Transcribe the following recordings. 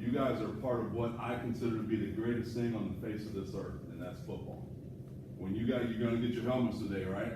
you guys are part of what I consider to be the greatest thing on the face of this earth, and that's football. When you're gonna get your helmets today, right?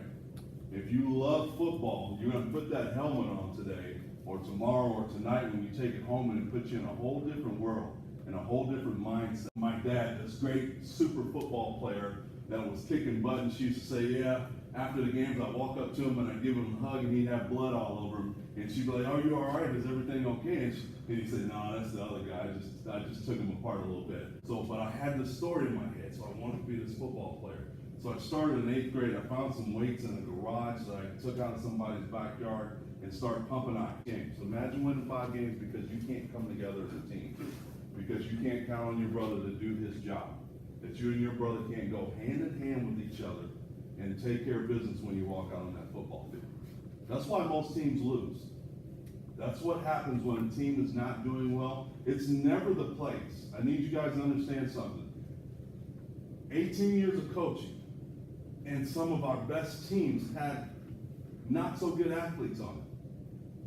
If you love football, you're gonna put that helmet on today, or tomorrow, or tonight when you take it home, and it puts you in a whole different world, in a whole different mindset. My dad, this great super football player that was kicking butt, and she used to say, yeah, after the games, I'd walk up to him and I'd give him a hug, and he'd have blood all over him. And she'd be like, "Oh, you all right? Is everything okay?" And he'd say, "No, that's the other guy. I just took him apart a little bit." So, but I had this story in my head, so I wanted to be this football player. So I started in 8th grade. I found some weights in a garage that I took out of somebody's backyard and started pumping out games. So imagine winning 5 games because you can't come together as a team, because you can't count on your brother to do his job, that you and your brother can't go hand in hand with each other and take care of business when you walk out on that football field. That's why most teams lose. That's what happens when a team is not doing well. It's never the place. I need you guys to understand something. 18 years of coaching, and some of our best teams had not so good athletes on it.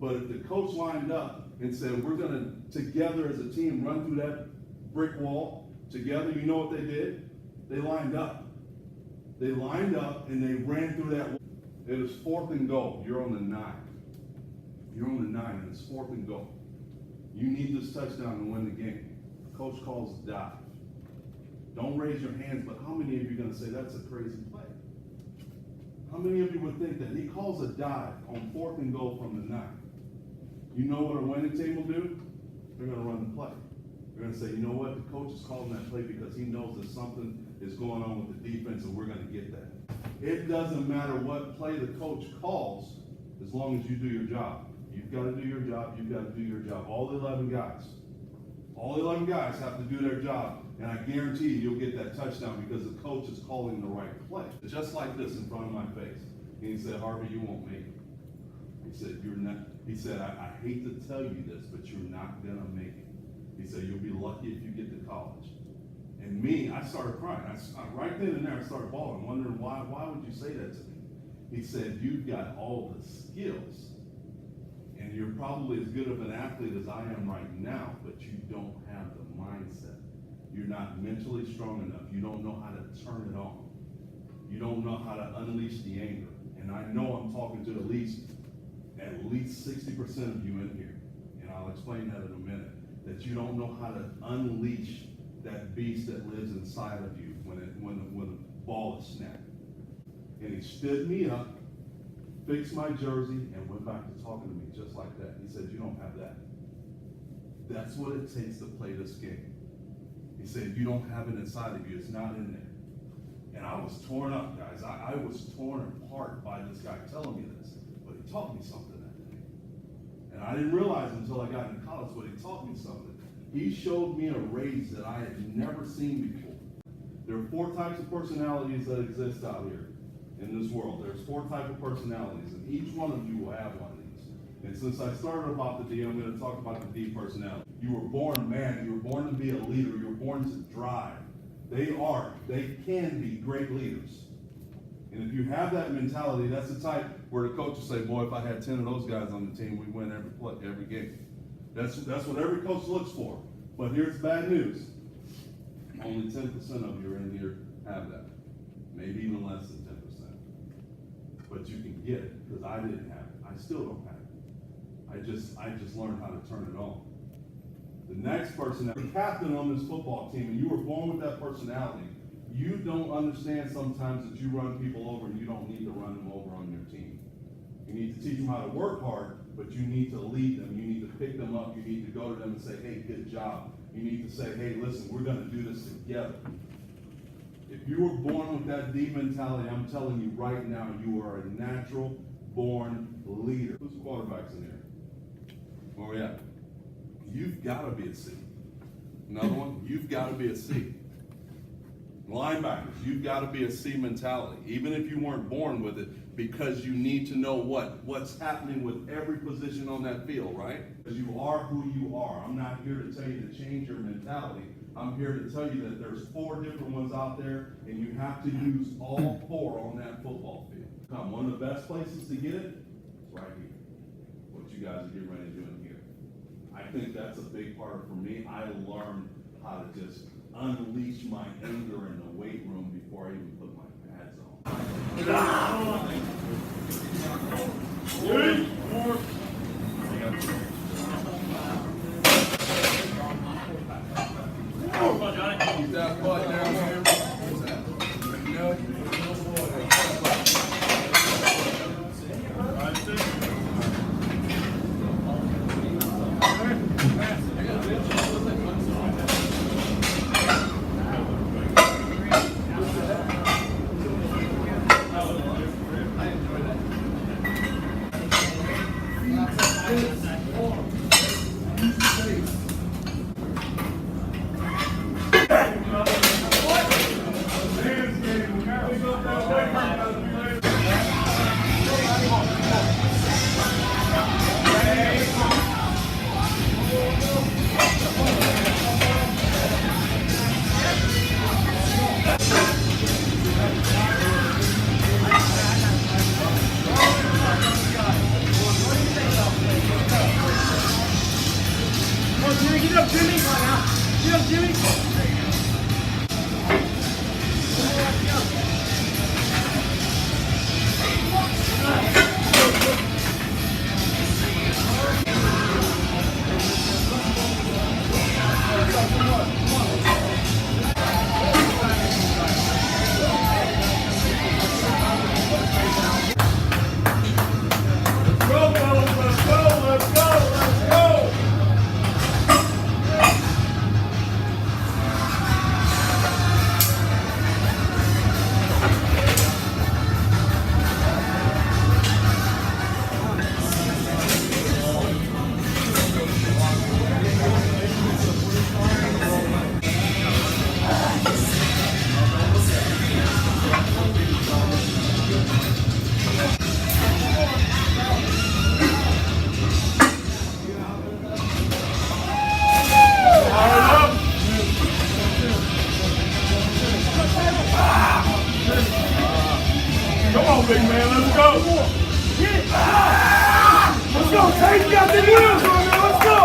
But if the coach lined up and said, we're gonna, together as a team, run through that brick wall together, you know what they did? They lined up. They lined up and they ran through that wall. It is 4th and goal. You're on the 9. You're on the 9 and it's 4th and goal. You need this touchdown to win the game. Coach calls dive. Don't raise your hands, but how many of you are gonna say that's a crazy play? How many of you would think that he calls a dive on 4th and goal from the 9? You know what a winning team will do? They're gonna run the play. They're gonna say, you know what, the coach is calling that play because he knows that something is going on with the defense and we're gonna get that. It doesn't matter what play the coach calls, as long as you do your job. You've got to do your job, you've got to do your job. All 11 guys have to do their job, and I guarantee you'll get that touchdown because the coach is calling the right play. Just like this in front of my face. And he said, Harvey, you won't make it. He said, you're not. He said, I hate to tell you this, but you're not gonna make it. He said, you'll be lucky if you get to college. And me, I started crying. I right then and there, I started bawling, wondering why would you say that to me? He said, you've got all the skills, and you're probably as good of an athlete as I am right now, but you don't have the mindset. You're not mentally strong enough. You don't know how to turn it on. You don't know how to unleash the anger. And I know I'm talking to at least 60% of you in here, and I'll explain that in a minute, that you don't know how to unleash that beast that lives inside of you when the ball is snapped. And he stood me up, fixed my jersey, and went back to talking to me just like that. He said, you don't have that. That's what it takes to play this game. He said, you don't have it inside of you. It's not in there. And I was torn up, guys. I was torn apart by this guy telling me this. But he taught me something that day. And I didn't realize until I got into college, but he taught me something. He showed me a raise that I had never seen before. There are 4 types of personalities that exist out here in this world. There's 4 types of personalities, and each one of you will have one of these. And since I started about the D, I'm going to talk about the D personality. You were born man. You were born to be a leader. You were born to drive. They can be great leaders. And if you have that mentality, that's the type where the coach will say, boy, if I had 10 of those guys on the team, we win every game. That's what every coach looks for. But here's bad news. Only 10% of you are in here have that. Maybe even less than 10%. But you can get it, because I didn't have it. I still don't have it. I just learned how to turn it on. The next person, the captain on this football team, and you were born with that personality, you don't understand sometimes that you run people over and you don't need to run them over on your team. You need to teach them how to work hard, but you need to lead them. You need to pick them up. You need to go to them and say, hey, good job. You need to say, hey, listen, we're going to do this together. If you were born with that D mentality, I'm telling you right now, you are a natural born leader. Who's quarterbacks in here? Oh, yeah. You've got to be a C. Another one, you've got to be a C. Linebackers, you've got to be a C mentality, even if you weren't born with it, because you need to know what's happening with every position on that field, right? Because you are who you are. I'm not here to tell you to change your mentality. I'm here to tell you that there's 4 different ones out there, and you have to use all 4 on that football field. One of the best places to get it is right here. What you guys are getting ready to do in here. I think that's a big part for me. I learned how to just unleash my anger in the weight room before I even put my pads on. Keep that butt down here. Get up, Jimmy! Get up, Jimmy! Come on, big man, let's go. Let's go, Tate! You got the wheels on there, let's go!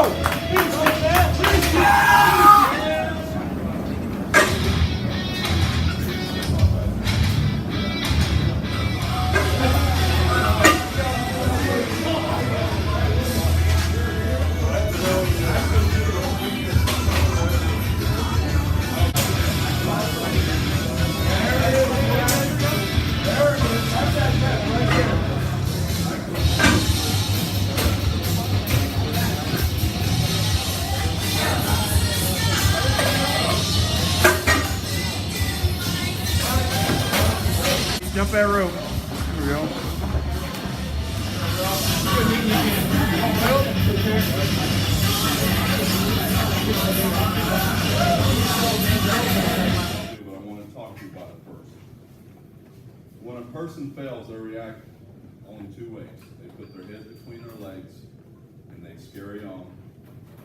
Jump that rope. Here we go. But I want to talk to you about it first. When a person fails, they react only two ways. They put their head between their legs and they scurry on,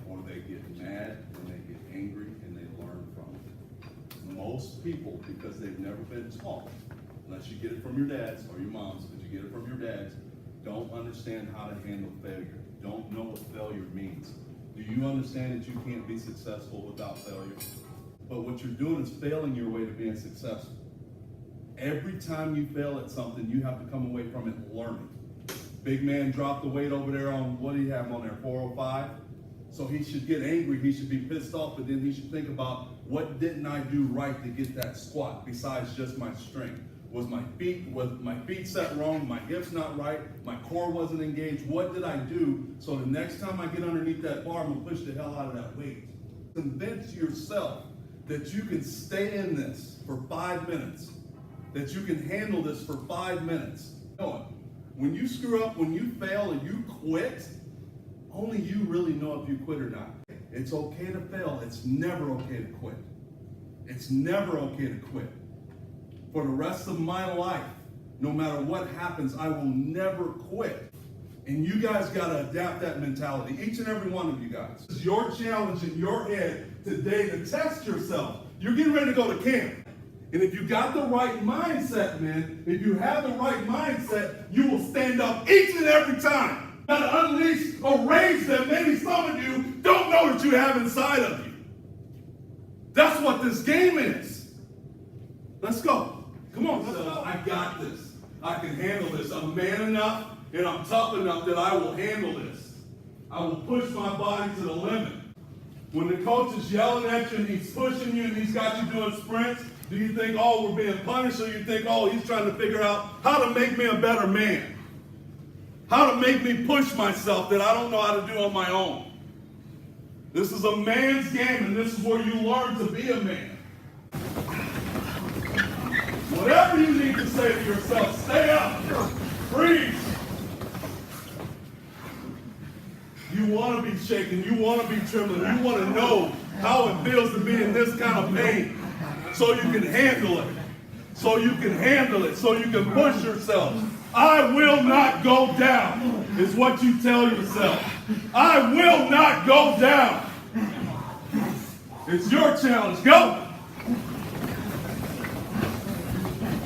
or they get mad and they get angry and they learn from it. Most people, because they've never been taught, unless you get it from your dads or your moms, but you get it from your dads, don't understand how to handle failure. Don't know what failure means. Do you understand that you can't be successful without failure? But what you're doing is failing your way to being successful. Every time you fail at something, you have to come away from it learning. Big man dropped the weight over there on, what do you have on there, 405? So he should get angry, he should be pissed off, but then he should think about, what didn't I do right to get that squat besides just my strength? Was my feet set wrong? My hips not right? My core wasn't engaged? What did I do so the next time I get underneath that bar, I'm gonna push the hell out of that weight? Convince yourself that you can stay in this for 5 minutes, that you can handle this for 5 minutes. When you screw up, when you fail and you quit, only you really know if you quit or not. It's okay to fail. It's never okay to quit. It's never okay to quit. For the rest of my life, no matter what happens, I will never quit. And you guys got to adapt that mentality, each and every one of you guys. It's your challenge in your head today to test yourself. You're getting ready to go to camp. And if you got the right mindset, man, if you have the right mindset, you will stand up each and every time. You got to unleash a rage that maybe some of you don't know that you have inside of you. That's what this game is. Let's go. Come on, let's go. I got this. I can handle this. I'm man enough and I'm tough enough that I will handle this. I will push my body to the limit. When the coach is yelling at you and he's pushing you and he's got you doing sprints, do you think, oh, we're being punished? Or you think, oh, he's trying to figure out how to make me a better man? How to make me push myself that I don't know how to do on my own? This is a man's game, and this is where you learn to be a man. Whatever you need to say to yourself, stay up, freeze. You want to be shaken, you want to be trembling, you want to know how it feels to be in this kind of pain so you can handle it, so you can push yourself. I will not go down, is what you tell yourself. I will not go down. It's your challenge. Go.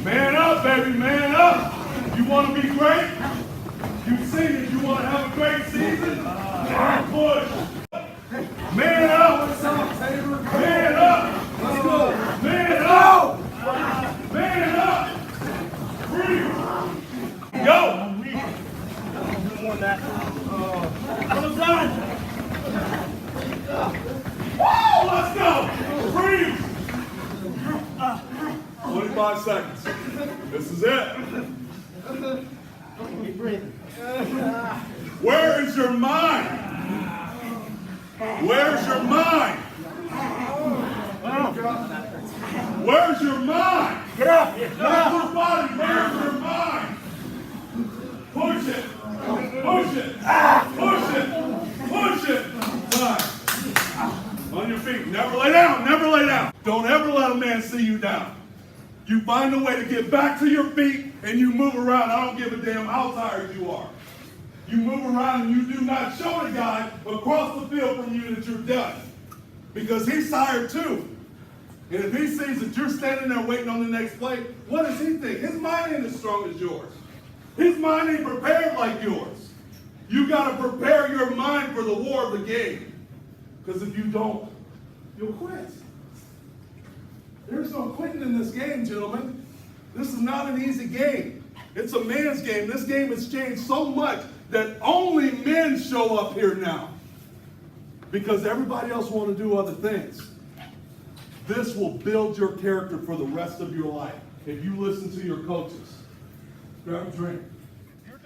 Man up, baby, man up. You want to be great? You sing it. You want to have a great season? Push. Man up. Man up. Let's go. Man up. Man up. Breathe. Go. Well done. Woo, let's go. Breathe. 25 seconds. This is it. Keep breathing. Where is your mind? Where's your mind? Where's your mind? Get up. Not your body. Where's your mind? Push it. Push it. Push it. Push it. Time. On your feet. Never lay down. Never lay down. Don't ever let a man see you down. You find a way to get back to your feet and you move around. I don't give a damn how tired you are. You move around and you do not show the guy across the field from you that you're done. Because he's tired too. And if he sees that you're standing there waiting on the next play, what does he think? His mind ain't as strong as yours. His mind ain't prepared like yours. You got to prepare your mind for the war of the game. Because if you don't, you'll quit. There's no quitting in this game, gentlemen. This is not an easy game. It's a man's game. This game has changed so much that only men show up here now. Because everybody else want to do other things. This will build your character for the rest of your life if you listen to your coaches. Grab a drink. If you're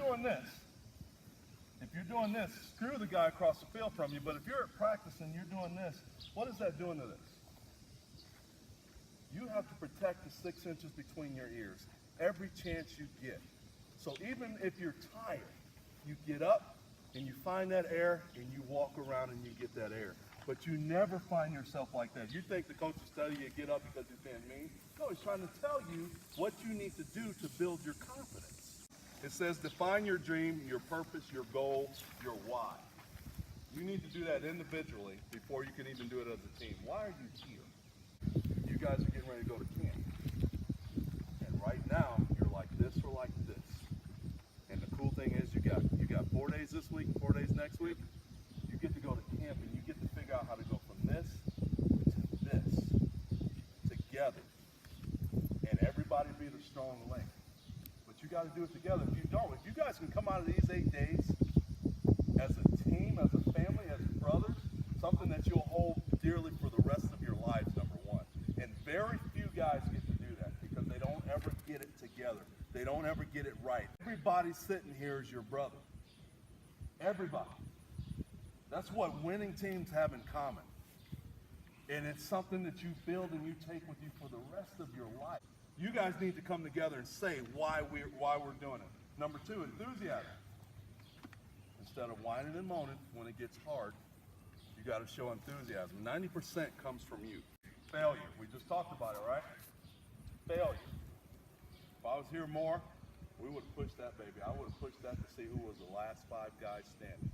doing this, screw the guy across the field from you, but if you're at practice and you're doing this, what is that doing to this? You have to protect the 6 inches between your ears every chance you get. So even if you're tired, you get up and you find that air and you walk around and you get that air. But you never find yourself like that. You think the coach is telling you to get up because he's being mean? No, he's trying to tell you what you need to do to build your confidence. It says define your dream, your purpose, your goal, your why. You need to do that individually before you can even do it as a team. Why are you here? You guys are getting ready to go to camp. And right now, you're like this or like this. And the cool thing is you got 4 days this week, 4 days next week. You get to go to camp and you get to figure out how to go from this to this together. And everybody be the strong link. But you got to do it together. If you don't, if you guys can come out of these 8 days as a team, as a family, as brothers, something that you'll hold dearly for the rest of your lives, number one. And very few guys get to do that because they don't ever get it together. They don't ever get it right. Everybody sitting here is your brother. Everybody. That's what winning teams have in common. And it's something that you build and you take with you for the rest of your life. You guys need to come together and say why we're doing it. Number two, enthusiasm. Instead of whining and moaning when it gets hard, you got to show enthusiasm. 90% comes from you. Failure. We just talked about it, right? Failure. If I was here more, we would have pushed that baby. I would have pushed that to see who was the last 5 guys standing.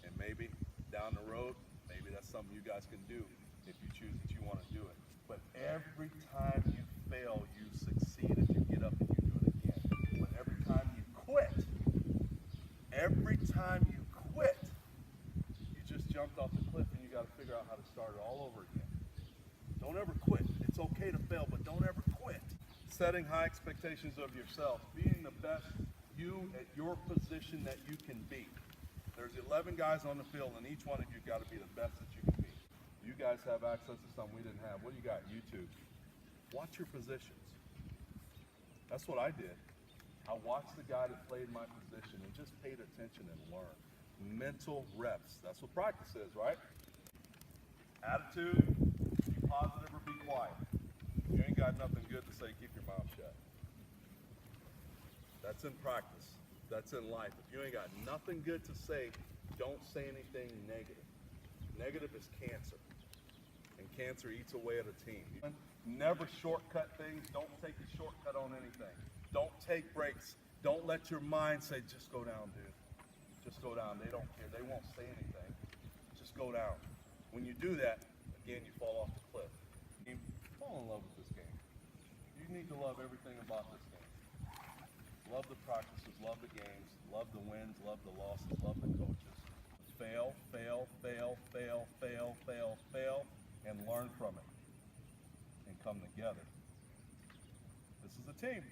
And maybe down the road, maybe that's something you guys can do if you choose that you want to do it. But every time you fail, you succeed if you get up and you do it again. But every time you quit, you just jumped off the cliff Don't ever quit. It's okay to fail, but don't ever quit. Setting high expectations of yourself, being the best you at your position that you can be. There's 11 guys on the field, and each one of you got to be the best that you can be. You guys have access to something we didn't have. What do you got? YouTube. Watch your positions. That's what I did. I watched the guy that played my position and just paid attention and learned. Mental reps. That's what practice is, right? Attitude, be positive or be quiet. If you ain't got nothing good to say, keep your mouth shut. That's in practice. That's in life. If you ain't got nothing good to say, don't say anything negative. Negative is cancer. And cancer eats away at a team. Never shortcut things. Don't take a shortcut on anything. Don't take breaks. Don't let your mind say, just go down, dude. Just go down. They don't care. They won't say anything. Just go down. When you do that, again, you fall off the cliff. You fall in love with this game. You need to love everything about this game. Love the practices, love the games, love the wins, love the losses, love the coaches. Fail, fail, fail, fail, fail, fail, fail, and learn from it. And come together. This is a team.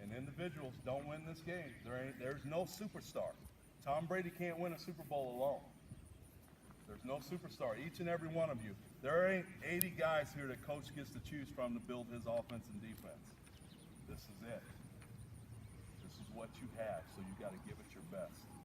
And individuals don't win this game. There's no superstar. Tom Brady can't win a Super Bowl alone. There's no superstar. Each and every one of you. There ain't 80 guys here that coach gets to choose from to build his offense and defense. This is it. This is what you have, so you got to give it your best.